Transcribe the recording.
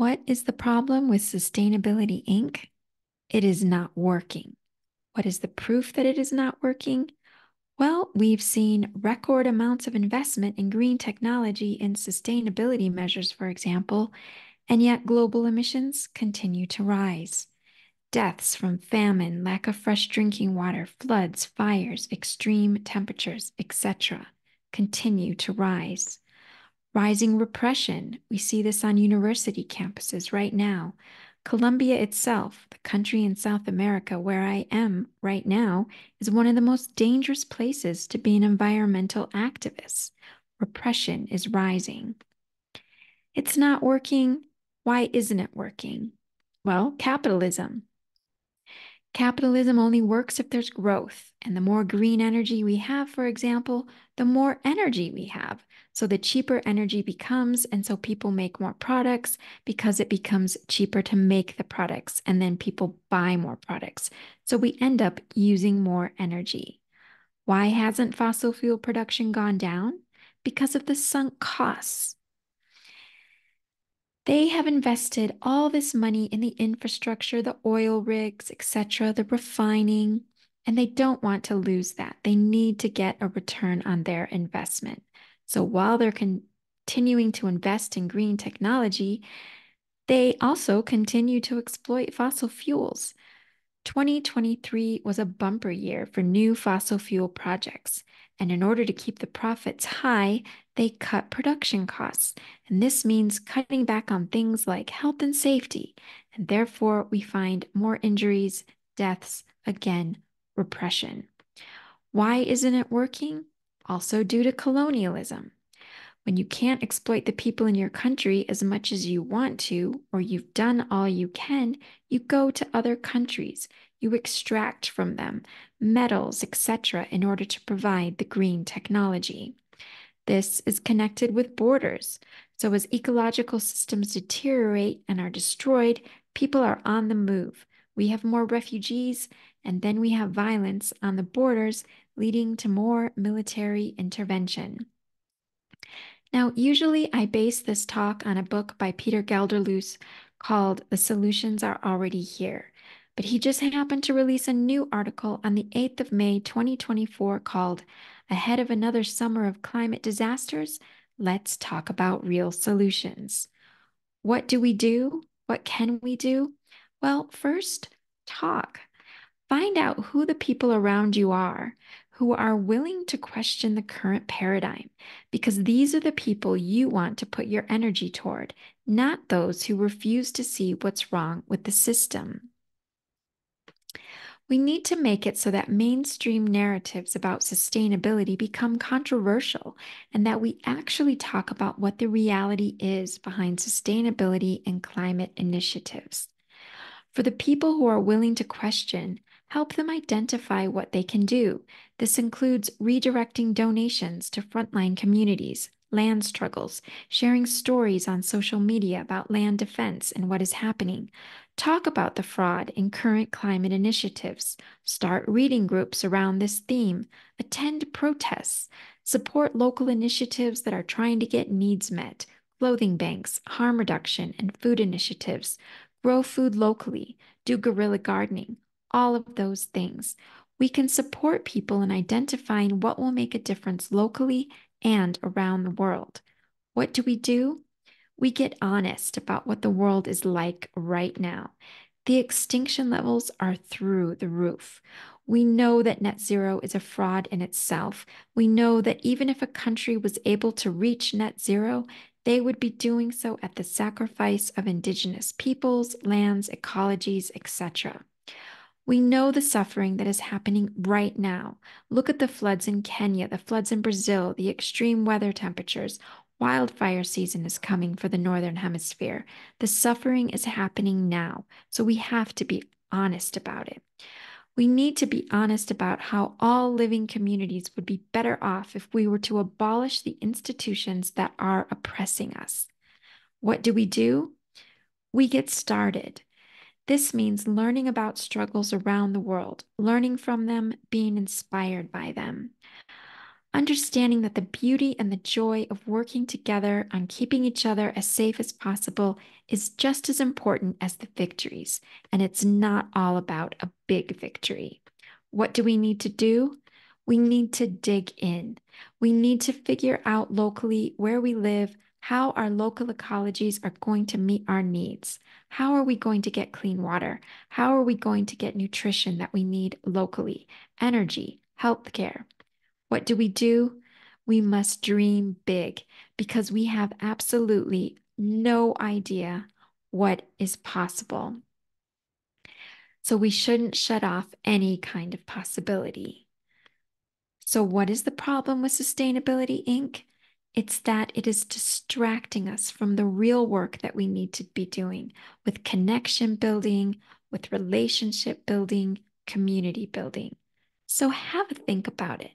What is the problem with Sustainability Inc? It is not working. What is the proof that it is not working? Well, we've seen record amounts of investment in green technology and sustainability measures, for example, and yet global emissions continue to rise. Deaths from famine, lack of fresh drinking water, floods, fires, extreme temperatures, etc., continue to rise. Rising repression. We see this on university campuses right now. Colombia itself, the country in South America where I am right now, is one of the most dangerous places to be an environmental activist. Repression is rising. It's not working. Why isn't it working? Well, capitalism. Capitalism only works if there's growth. And the more green energy we have, for example, the more energy we have. So the cheaper energy becomes, and so people make more products because it becomes cheaper to make the products, and then people buy more products. So we end up using more energy. Why hasn't fossil fuel production gone down? Because of the sunk costs. They have invested all this money in the infrastructure, the oil rigs, etc., the refining, and they don't want to lose that. They need to get a return on their investment. So while they're continuing to invest in green technology, they also continue to exploit fossil fuels. 2023 was a bumper year for new fossil fuel projects, and in order to keep the profits high, they cut production costs. And this means cutting back on things like health and safety, and therefore we find more injuries, deaths, again, repression. Why isn't it working? Also due to colonialism. When you can't exploit the people in your country as much as you want to, or you've done all you can, you go to other countries. You extract from them metals, etc., in order to provide the green technology. This is connected with borders. So as ecological systems deteriorate and are destroyed, people are on the move. We have more refugees, and then we have violence on the borders, leading to more military intervention. Now, usually I base this talk on a book by Peter Gelderloos called The Solutions Are Already Here. But he just happened to release a new article on the 8th of May, 2024 called Ahead of Another Summer of Climate Disasters, Let's Talk About Real Solutions. What do we do? What can we do? Well, first, talk. Find out who the people around you are who are willing to question the current paradigm, because these are the people you want to put your energy toward, not those who refuse to see what's wrong with the system. We need to make it so that mainstream narratives about sustainability become controversial and that we actually talk about what the reality is behind sustainability and climate initiatives. For the people who are willing to question, help them identify what they can do. This includes redirecting donations to frontline communities, land struggles, sharing stories on social media about land defense and what is happening. Talk about the fraud in current climate initiatives. Start reading groups around this theme. Attend protests. Support local initiatives that are trying to get needs met. Clothing banks, harm reduction, and food initiatives. Grow food locally, do guerrilla gardening, all of those things. We can support people in identifying what will make a difference locally and around the world. What do? We get honest about what the world is like right now. The extinction levels are through the roof. We know that net zero is a fraud in itself. We know that even if a country was able to reach net zero, they would be doing so at the sacrifice of indigenous peoples, lands, ecologies, etc. We know the suffering that is happening right now. Look at the floods in Kenya, the floods in Brazil, the extreme weather temperatures. Wildfire season is coming for the Northern Hemisphere. The suffering is happening now, so we have to be honest about it. We need to be honest about how all living communities would be better off if we were to abolish the institutions that are oppressing us. What do? We get started. This means learning about struggles around the world, learning from them, being inspired by them. Understanding that the beauty and the joy of working together on keeping each other as safe as possible is just as important as the victories, and it's not all about a big victory. What do we need to do? We need to dig in. We need to figure out locally where we live, how our local ecologies are going to meet our needs. How are we going to get clean water? How are we going to get nutrition that we need locally? Energy, healthcare. What do? We must dream big because we have absolutely no idea what is possible. So we shouldn't shut off any kind of possibility. So, what is the problem with Sustainability Inc? It's that it is distracting us from the real work that we need to be doing with connection building, with relationship building, community building. So, have a think about it.